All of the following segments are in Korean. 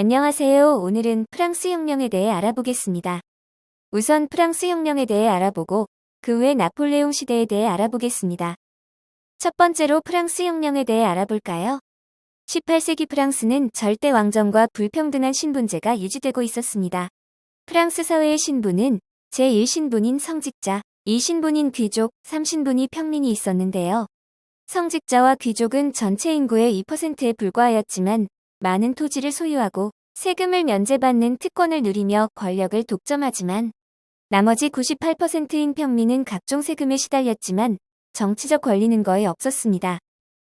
안녕하세요. 오늘은 프랑스 혁명에 대해 알아보겠습니다. 우선 프랑스 혁명에 대해 알아보고 그 후에 나폴레옹 시대에 대해 알아보겠습니다. 첫 번째로 프랑스 혁명에 대해 알아볼까요? 18세기 프랑스는 절대 왕정과 불평등한 신분제가 유지되고 있었습니다. 프랑스 사회의 신분은 제1신분인 성직자, 2신분인 귀족, 3신분이 평민이 있었는데요. 성직자와 귀족은 전체 인구의 2%에 불과하였지만 많은 토지를 소유하고 세금을 면제받는 특권을 누리며 권력을 독점하지만 나머지 98%인 평민은 각종 세금에 시달렸지만 정치적 권리는 거의 없었습니다.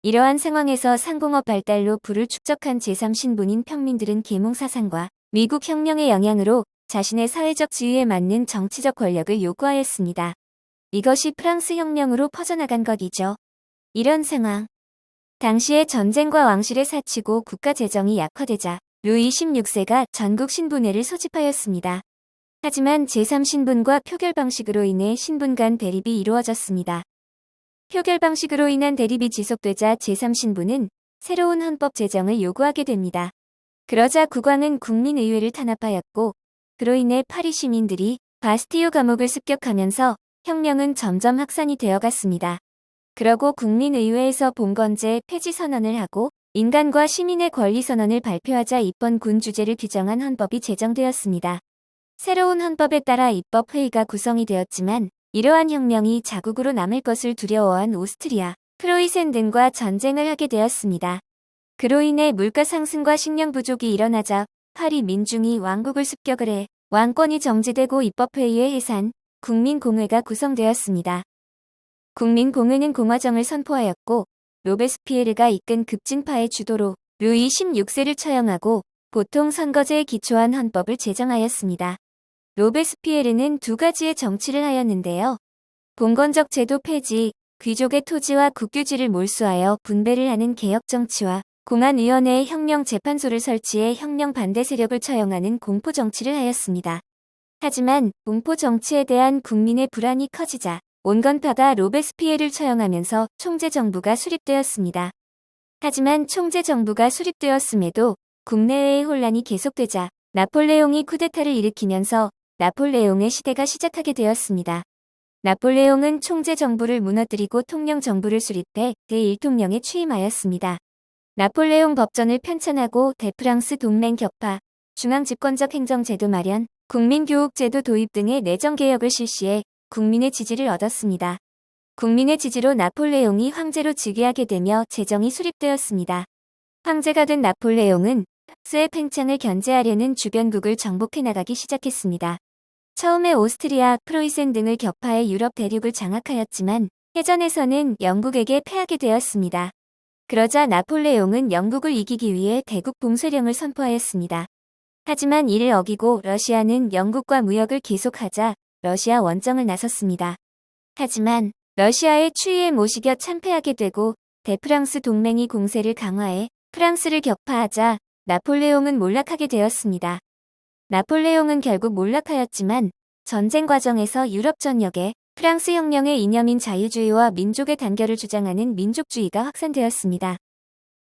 이러한 상황에서 상공업 발달로 부를 축적한 제3신분인 평민들은 계몽사상과 미국 혁명의 영향으로 자신의 사회적 지위에 맞는 정치적 권력을 요구하였습니다. 이것이 프랑스 혁명으로 퍼져나간 것이죠. 이런 상황. 당시에 전쟁과 왕실에 사치고 국가 재정이 약화되자 루이 16세가 전국 신분회를 소집하였습니다. 하지만 제3신분과 표결 방식으로 인해 신분 간 대립이 이루어졌습니다. 표결 방식으로 인한 대립이 지속되자 제3신분은 새로운 헌법 제정을 요구하게 됩니다. 그러자 국왕은 국민의회를 탄압하였고 그로 인해 파리 시민들이 바스티유 감옥을 습격하면서 혁명은 점점 확산이 되어갔습니다. 그러고 국민의회에서 봉건제 폐지 선언을 하고 인간과 시민의 권리 선언을 발표하자 입헌군 주제를 규정한 헌법이 제정되었습니다. 새로운 헌법에 따라 입법회의가 구성이 되었지만 이러한 혁명이 자국으로 남을 것을 두려워한 오스트리아, 프로이센 등과 전쟁을 하게 되었습니다. 그로 인해 물가 상승과 식량 부족이 일어나자 파리 민중이 왕국을 습격을 해 왕권이 정지되고 입법회의의 해산, 국민공회가 구성되었습니다. 국민공회는 공화정을 선포하였고 로베스피에르가 이끈 급진파의 주도로 루이 16세를 처형하고 보통 선거제에 기초한 헌법을 제정하였습니다. 로베스피에르는 두 가지의 정치를 하였는데요. 봉건적 제도 폐지, 귀족의 토지와 국유지를 몰수하여 분배를 하는 개혁정치와 공안위원회의 혁명재판소를 설치해 혁명 반대 세력을 처형하는 공포정치를 하였습니다. 하지만 공포정치에 대한 국민의 불안이 커지자 온건파가 로베스피에르를 처형하면서 총재정부가 수립되었습니다. 하지만 총재정부가 수립되었음에도 국내외의 혼란이 계속되자 나폴레옹이 쿠데타를 일으키면서 나폴레옹의 시대가 시작하게 되었습니다. 나폴레옹은 총재정부를 무너뜨리고 통령정부를 수립해 대1통령에 취임하였습니다. 나폴레옹 법전을 편찬하고 대프랑스 동맹 격파, 중앙집권적 행정제도 마련, 국민교육제도 도입 등의 내정개혁을 실시해 국민의 지지를 얻었습니다. 국민의 지지로 나폴레옹이 황제로 즉위하게 되며 제정이 수립되었습니다. 황제가 된 나폴레옹은 프랑스의 팽창을 견제하려는 주변국을 정복해 나가기 시작했습니다. 처음에 오스트리아, 프로이센 등을 격파해 유럽 대륙을 장악하였지만 해전에서는 영국에게 패하게 되었습니다. 그러자 나폴레옹은 영국을 이기기 위해 대국 봉쇄령을 선포하였습니다. 하지만 이를 어기고 러시아는 영국과 무역을 계속하자 러시아 원정을 나섰습니다. 하지만 러시아의 추위에 못 이겨 참패하게 되고 대프랑스 동맹이 공세를 강화해 프랑스를 격파하자 나폴레옹은 몰락하게 되었습니다. 나폴레옹은 결국 몰락하였지만 전쟁 과정에서 유럽 전역에 프랑스 혁명의 이념인 자유주의와 민족의 단결을 주장하는 민족주의가 확산되었습니다.